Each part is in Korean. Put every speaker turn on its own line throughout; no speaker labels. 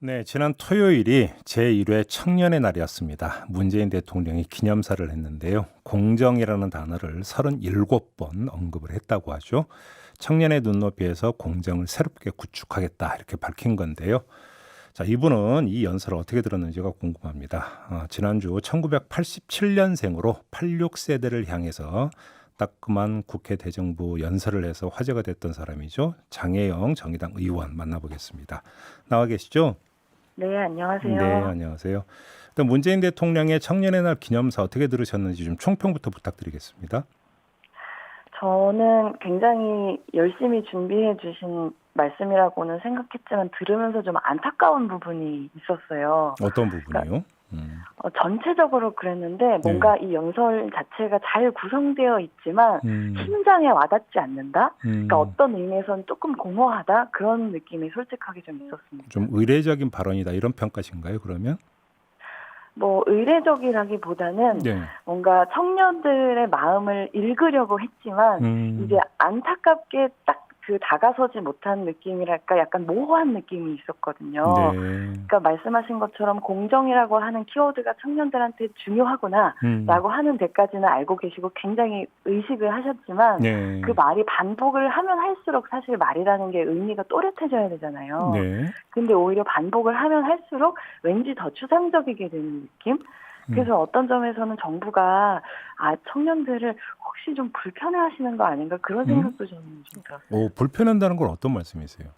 네, 지난 토요일이 제1회 청년의 날이었습니다. 문재인 대통령이 기념사를 했는데요. 공정이라는 단어를 37번 언급을 했다고 하죠. 청년의 눈높이에서 공정을 새롭게 구축하겠다 이렇게 밝힌 건데요. 자, 이분은 이 연설을 어떻게 들었는지가 궁금합니다. 지난주 1987년생으로 86세대를 향해서 따끔한 국회 대정부 연설을 해서 화제가 됐던 사람이죠. 장혜영 정의당 의원 만나보겠습니다. 나와 계시죠?
네,
네,
안녕하세요.
안녕하세요. 일단 문재인 대통령의 청년의 날 기념사 어떻게 들으셨는지 좀 총평부터 부탁드리겠습니다.
저는 굉장히 열심히 준비해 주신 말씀이라고는 생각했지만 들으면서 좀 안타까운 부분이 있었어요.
어떤
그러니까
부분이요?
전체적으로 그랬는데
네.
뭔가 이 연설 자체가 잘 구성되어 있지만
음,
심장에 와닿지 않는다? 그러니까
음,
어떤 의미에서는 조금 공허하다? 그런 느낌이 솔직하게 좀
좀
있었습니다.
의례적인 발언이다 이런 평가신가요? 그러면?
뭐 의례적이라기보다는
네.
뭔가 청년들의 마음을 읽으려고 했지만 이제
음,
안타깝게 딱 그 다가서지 못한 느낌이랄까 약간 모호한 느낌이 있었거든요.
네.
그러니까 말씀하신 것처럼 공정이라고 하는 키워드가 청년들한테
음,
중요하구나라고 하는 데까지는 알고 계시고 굉장히 의식을 하셨지만 그
네.
말이 반복을 하면 할수록 사실 말이라는 게 의미가 또렷해져야 되잖아요.
네.
근데 오히려 반복을 하면 할수록 왠지 더 추상적이게 되는 느낌?
음,
그래서 어떤 점에서는 정부가 청년들을 혹시 좀 불편해하시는 거 아닌가 그런
음?
생각도 저는 좀 들었어요.
불편한다는 건 어떤 말씀이세요?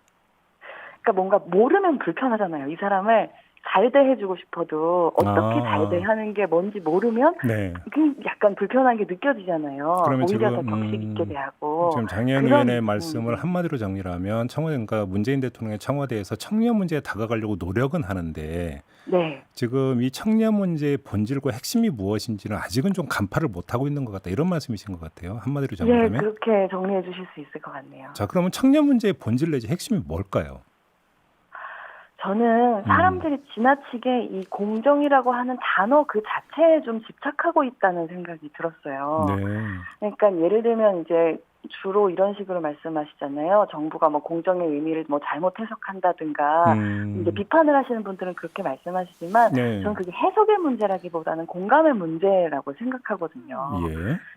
그러니까 뭔가 모르면 불편하잖아요. 이 사람을 잘 대해주고 싶어도
아,
어떻게 잘
아,
대하는 게 뭔지 모르면
네.
그 약간 불편한 게 느껴지잖아요.
그러면
오히려
지금
더 격식 있게 대하고
지금 장현
그런
의원의 말씀을
네.
한마디로 정리를 하면 청와대, 그러니까 문재인 대통령의 청와대에서 청년 문제에 다가가려고 노력은 하는데
네.
지금 이 청년 문제의 본질과 핵심이 무엇인지는 아직은 좀 간파를 못하고 있는 것 같다. 이런 말씀이신 것 같아요. 한마디로
예,
정리하면.
그렇게 정리해 주실 수 있을 것 같네요.
자, 그러면 청년 문제의 본질 내지 핵심이 뭘까요?
저는
음,
사람들이 지나치게 이 공정이라고 하는 단어 그 자체에 좀 집착하고 있다는 생각이 들었어요.
네.
그러니까 예를 들면 이제 주로 이런 식으로 말씀하시잖아요. 정부가 뭐 공정의 의미를 뭐 잘못 해석한다든가 이제
음,
비판을 하시는 분들은 그렇게 말씀하시지만
네.
저는 그게 해석의 문제라기보다는 공감의 문제라고 생각하거든요.
예.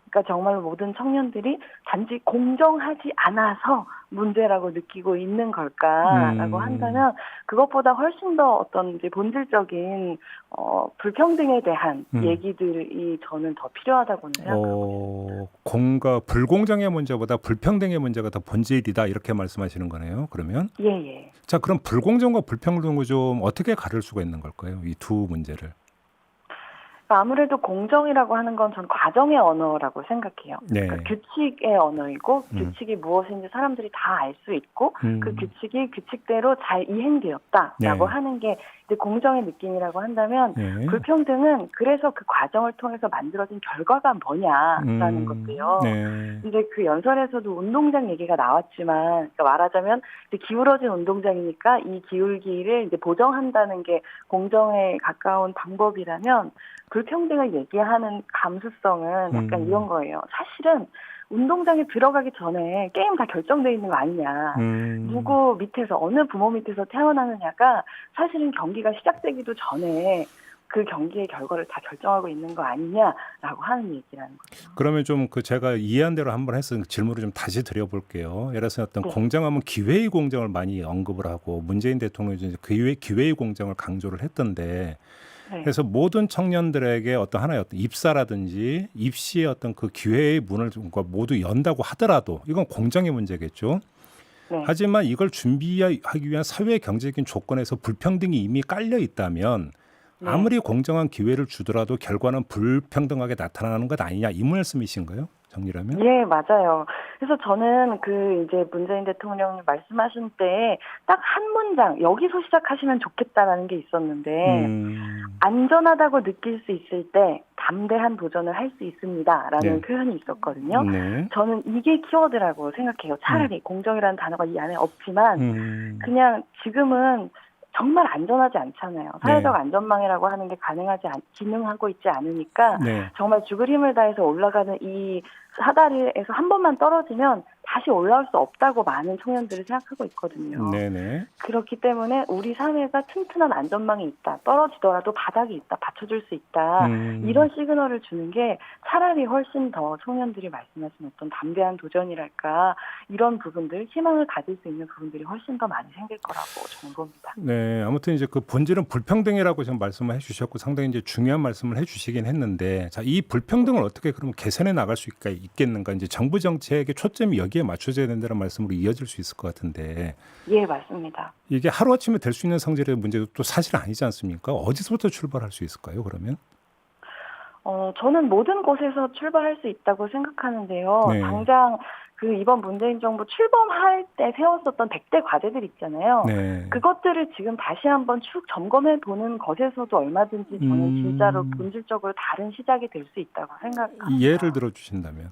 그러니까 정말 모든 청년들이 단지 공정하지 않아서 문제라고 느끼고 있는 걸까라고
음,
한다면 그것보다 훨씬 더 어떤 이제 본질적인 불평등에 대한
음.
얘기들이 저는 더 필요하다고는 생각하거든요.
공과 불공정의 문제보다 불평등의 문제가 더 본질이다. 이렇게 말씀하시는 거네요. 그러면.
예, 예.
자, 그럼 불공정과 불평등을 좀 어떻게 가를 수가 있는 걸까요? 이 두 문제를.
그러니까 아무래도 공정이라고 하는 건 전 과정의 언어라고 생각해요. 그러니까
네.
규칙의 언어이고
음,
규칙이 무엇인지 사람들이 다 알 수 있고 그
음,
규칙이 규칙대로 잘 이행되었다라고
네.
하는 게 이제 공정의 느낌이라고 한다면
네.
불평등은 그래서 그 과정을 통해서 만들어진 결과가 뭐냐라는 건데요.
네.
이제 그 연설에서도 운동장 얘기가 나왔지만 그러니까 말하자면 이제 기울어진 운동장이니까 이 기울기를 이제 보정한다는 게 공정에 가까운 방법이라면 불평등을 얘기하는 감수성은 약간
음,
이런 거예요. 사실은 운동장에 들어가기 전에 게임 다 결정돼 있는 거 아니냐.
음.
누구 밑에서 어느 부모 밑에서 태어나느냐가 사실은 경기가 시작되기도 전에 그 경기의 결과를 다 결정하고 있는 거 아니냐라고 하는 얘기라는 거죠.
그러면 좀 그 제가 이해한 대로 한번 해서 질문을 좀 다시 드려볼게요. 예를 들어서 어떤
네.
공정하면 기회의 공정을 많이 언급을 하고 문재인 대통령이 이제 기회의 공정을 강조를 했던데
네.
그래서 모든 청년들에게 어떤 하나의 어떤 입사라든지 입시의 어떤 그 기회의 문을 모두 연다고 하더라도 이건 공정의 문제겠죠.
네.
하지만 이걸 준비하기 위한 사회 경제적인 조건에서 불평등이 이미 깔려 있다면
네.
아무리 공정한 기회를 주더라도 결과는 불평등하게 나타나는 것 아니냐 이 말씀이신가요? 정리라면?
예, 맞아요. 그래서 저는 그 이제 문재인 대통령이 말씀하신 때에 딱 한 문장, 여기서 시작하시면 좋겠다라는 게 있었는데,
음,
안전하다고 느낄 수 있을 때 담대한 도전을 할 수 있습니다라는
네,
표현이 있었거든요.
네,
저는 이게 키워드라고 생각해요.
음,
차라리 공정이라는 단어가 이 안에 없지만
음,
그냥 지금은 정말 안전하지 않잖아요. 사회적
네,
안전망이라고 하는 게 기능하고 있지 않으니까
네,
정말 죽을 힘을 다해서 올라가는 이 사다리에서 한 번만 떨어지면 다시 올라올 수 없다고 많은 청년들이 생각하고 있거든요.
네네.
그렇기 때문에 우리 사회가 튼튼한 안전망이 있다. 떨어지더라도 바닥이 있다. 받쳐줄 수 있다. 이런 시그널을 주는 게 차라리 훨씬 더 청년들이 말씀하신 어떤 담대한 도전이랄까 이런 부분들, 희망을 가질 수 있는 부분들이 훨씬 더 많이 생길 거라고 저는 봅니다.
네, 아무튼 이제 그 본질은 불평등이라고 지금 말씀을 해주셨고 상당히 이제 중요한 말씀을 해주시긴 했는데, 자, 이 불평등을 어떻게 그러면 개선해 나갈 수 있겠는가? 이제 정부 정책의 초점이 여기에 맞춰져야 된다는 말씀으로 이어질 수 있을 것 같은데,
예, 맞습니다.
이게 하루아침에 될 수 있는 성질의 문제도 또 사실 아니지 않습니까? 어디서부터 출발할 수 있을까요? 그러면?
저는 모든 곳에서 출발할 수 있다고 생각하는데요.
네.
당장 그 이번 문재인 정부 출범할 때 세웠었던 100대 과제들 있잖아요.
네.
그것들을 지금 다시 한번 쭉 점검해 보는 것에서도 얼마든지 저는 진짜로 본질적으로 다른 시작이 될 수 있다고 생각합니다.
예를 들어 주신다면?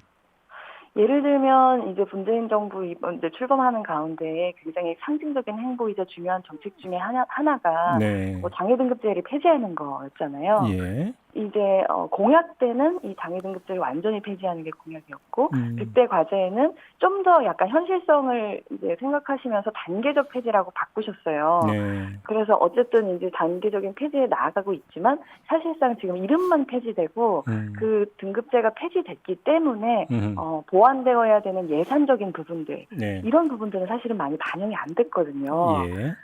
예를 들면 이제 문재인 정부 이번 이제 출범하는 가운데 굉장히 상징적인 행보이자 중요한 정책 중에 하나가
네.
장애등급제를 폐지하는 거였잖아요.
예.
이제 공약 때는 이 장애등급제를 완전히 폐지하는 게 공약이었고 100대 과제에는 좀 더 약간 현실성을 이제 생각하시면서 단계적 폐지라고 바꾸셨어요.
네.
그래서 어쨌든 이제 단계적인 폐지에 나아가고 있지만 사실상 지금 이름만 폐지되고 그 등급제가 폐지됐기 때문에 보완되어야 되는 예산적인 부분들
네.
이런 부분들은 사실은 많이 반영이 안 됐거든요.
예.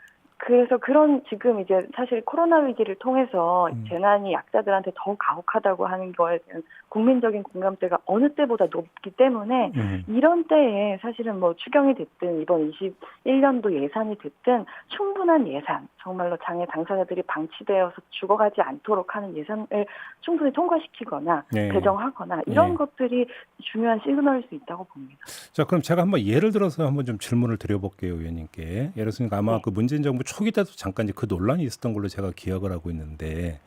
그래서 그런 지금 이제 사실 코로나 위기를 통해서 재난이 약자들한테 더욱 가혹하다고 하는 거에 대한 국민적인 공감대가 어느 때보다 높기 때문에 이런 때에 사실은 뭐 추경이 됐든 이번 21년도 예산이 됐든 충분한 예산, 정말로 장애 당사자들이 방치되어서 죽어가지 않도록 하는 예산을 충분히 통과시키거나
네.
배정하거나 이런
네.
것들이 중요한 시그널일 수 있다고 봅니다.
자, 그럼 제가 한번 예를 들어서 한번 좀 질문을 드려볼게요, 의원님께. 예를 들어서 아마
네.
그 문재인 정부 초기 때도 잠깐 이제 그 논란이 있었던 걸로 제가 기억을 하고 있는데,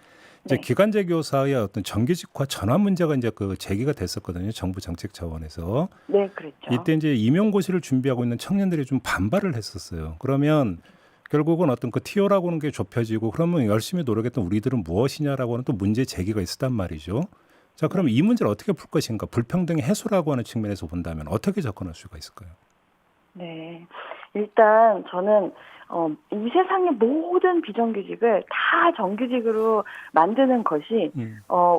이제
네.
기간제 교사의 어떤 정규직화 전환 문제가 이제 그 제기가 됐었거든요, 정부 정책 차원에서.
네, 그랬죠.
이때 이제 임용고시를 준비하고 있는 청년들이 좀 반발을 했었어요. 그러면 결국은 어떤 그 티오라고 하는 게 좁혀지고, 그러면 열심히 노력했던 우리들은 무엇이냐라고 하는 또 문제 제기가 있었단 말이죠. 자, 그럼 이 문제를 어떻게 풀 것인가? 불평등의 해소라고 하는 측면에서 본다면 어떻게 접근할 수가 있을까요?
네. 일단 저는 이 세상의 모든 비정규직을 다 정규직으로 만드는 것이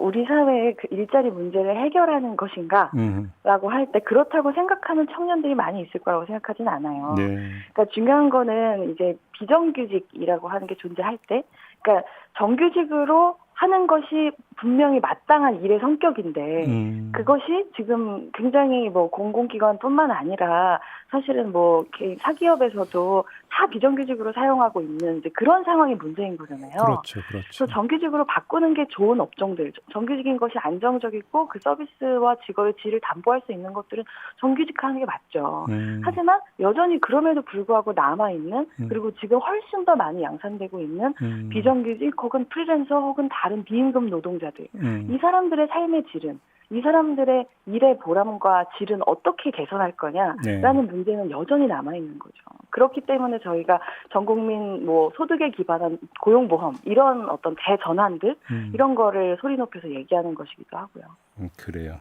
우리 사회의 그 일자리 문제를 해결하는 것인가라고 할 때 그렇다고 생각하는 청년들이 많이 있을 거라고 생각하진 않아요.
네.
그러니까 중요한 거는 이제 비정규직이라고 하는 게 존재할 때, 그러니까 정규직으로 하는 것이 분명히 마땅한 일의 성격인데 그것이 지금 굉장히 뭐 공공기관뿐만 아니라 사실은 뭐 사기업에서도 다 비정규직으로 사용하고 있는 이제 그런 상황이 문제인 거잖아요.
그렇죠, 그렇죠.
그래서 정규직으로 바꾸는 게 좋은 업종들, 정규직인 것이 안정적이고 그 서비스와 직업의 질을 담보할 수 있는 것들은 정규직화하는 게 맞죠. 하지만 여전히 그럼에도 불구하고 남아있는 그리고 지금 훨씬 더 많이 양산되고 있는 비정규직 혹은 프리랜서 혹은 다른 비임금 노동자들, 이 사람들의 삶의 질은, 이 사람들의 일의 보람과 질은 어떻게 개선할 거냐라는 문제는 여전히 남아있는 거죠. 그렇기 때문에 저희가 전국민 뭐 소득에 기반한 고용보험 이런 어떤 대전환들 이런 거를 소리 높여서 얘기하는 것이기도 하고요.
그래요.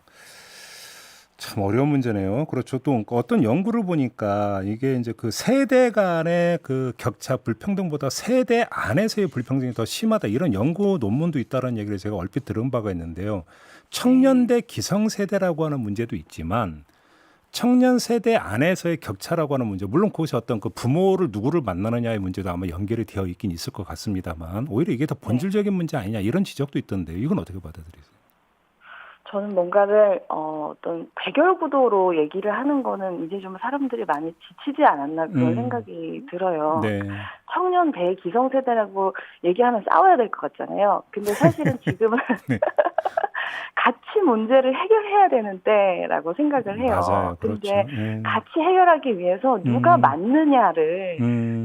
참 어려운 문제네요. 그렇죠. 또 어떤 연구를 보니까 이게 이제 그 세대 간의 그 격차 불평등보다 세대 안에서의 불평등이 더 심하다, 이런 연구 논문도 있다는 얘기를 제가 얼핏 들은 바가 있는데요. 청년 대 기성세대라고 하는 문제도 있지만 청년 세대 안에서의 격차라고 하는 문제, 물론 그것이 어떤 그 부모를 누구를 만나느냐의 문제도 아마 연결이 되어 있긴 있을 것 같습니다만 오히려 이게 더 본질적인 문제 아니냐, 이런 지적도 있던데요. 이건 어떻게 받아들이세요?
저는 뭔가를 어떤 대결 구도로 얘기를 하는 거는 이제 좀 사람들이 많이 지치지 않았나 그런 생각이 들어요.
네.
청년 대 기성세대라고 얘기하면 싸워야 될 것 같잖아요. 근데 사실은 지금은
네.
같이 문제를 해결해야 되는 때라고 생각을 해요.
맞아요. 그렇죠.
근데 같이 해결하기 위해서 누가 맞느냐를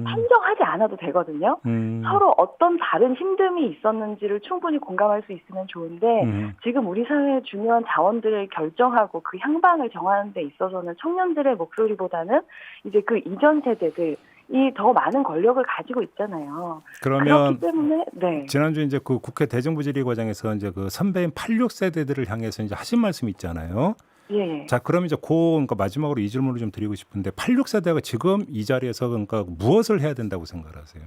판정하지 않아도 되거든요. 서로 어떤 다른 힘듦이 있었는지를 충분히 공감할 수 있으면 좋은데 지금 우리 사회의 중요한 자원들을 결정하고 그 향방을 정하는 데 있어서는 청년들의 목소리보다는 이제 그 이전 세대들 이 더 많은 권력을 가지고 있잖아요.
그러면
그렇기 때문에 네.
지난주 이제 그 국회 대정부질의 과정에서 이제 그 선배인 86세대들을 향해서 이제 하신 말씀이 있잖아요.
예.
자, 그럼 이제 그러니까 마지막으로 이 질문을 좀 드리고 싶은데 86세대가 지금 이 자리에서 그러니까 무엇을 해야 된다고 생각하세요?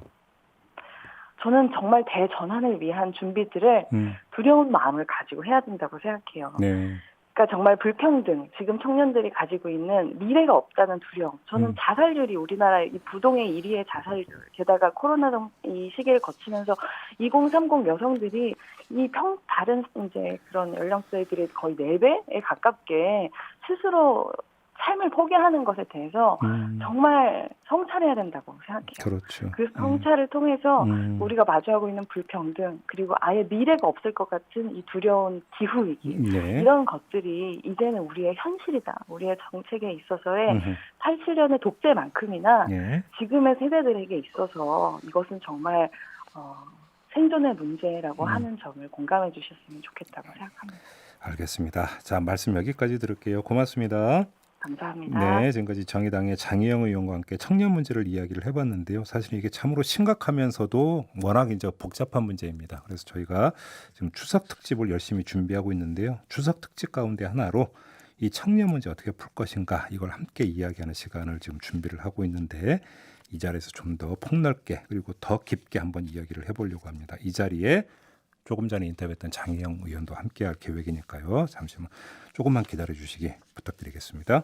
저는 정말 대전환을 위한 준비들을
음,
두려운 마음을 가지고 해야 된다고 생각해요.
네,
그러니까 정말 불평등, 지금 청년들이 가지고 있는 미래가 없다는 두려움. 저는 자살률이 우리나라의 이 부동의 1위의 자살률, 게다가 코로나 이 시기를 거치면서 2030 여성들이 다른 이제 그런 연령대들의 거의 4배에 가깝게 스스로 삶을 포기하는 것에 대해서 정말 성찰해야 된다고 생각해요.
그렇죠.
그 성찰을 통해서
음,
우리가 마주하고 있는 불평등, 그리고 아예 미래가 없을 것 같은 이 두려운 기후위기,
네.
이런 것들이 이제는 우리의 현실이다. 우리의 정책에 있어서의
음흠.
87년의 독재만큼이나
예.
지금의 세대들에게 있어서 이것은 정말 생존의 문제라고 하는 점을 공감해 주셨으면 좋겠다고 생각합니다.
알겠습니다. 자, 말씀 여기까지 들을게요. 고맙습니다.
감사합니다.
네, 지금까지 정의당의 장혜영 의원과 함께 청년 문제를 이야기를 해봤는데요. 사실 이게 참으로 심각하면서도 워낙 이제 복잡한 문제입니다. 그래서 저희가 지금 추석 특집을 열심히 준비하고 있는데요. 추석 특집 가운데 하나로 이 청년 문제 어떻게 풀 것인가 이걸 함께 이야기하는 시간을 지금 준비를 하고 있는데 이 자리에서 좀 더 폭넓게 그리고 더 깊게 한번 이야기를 해보려고 합니다. 이 자리에 조금 전에 인터뷰했던 장혜영 의원도 함께할 계획이니까요. 잠시만 조금만 기다려 주시기 부탁드리겠습니다.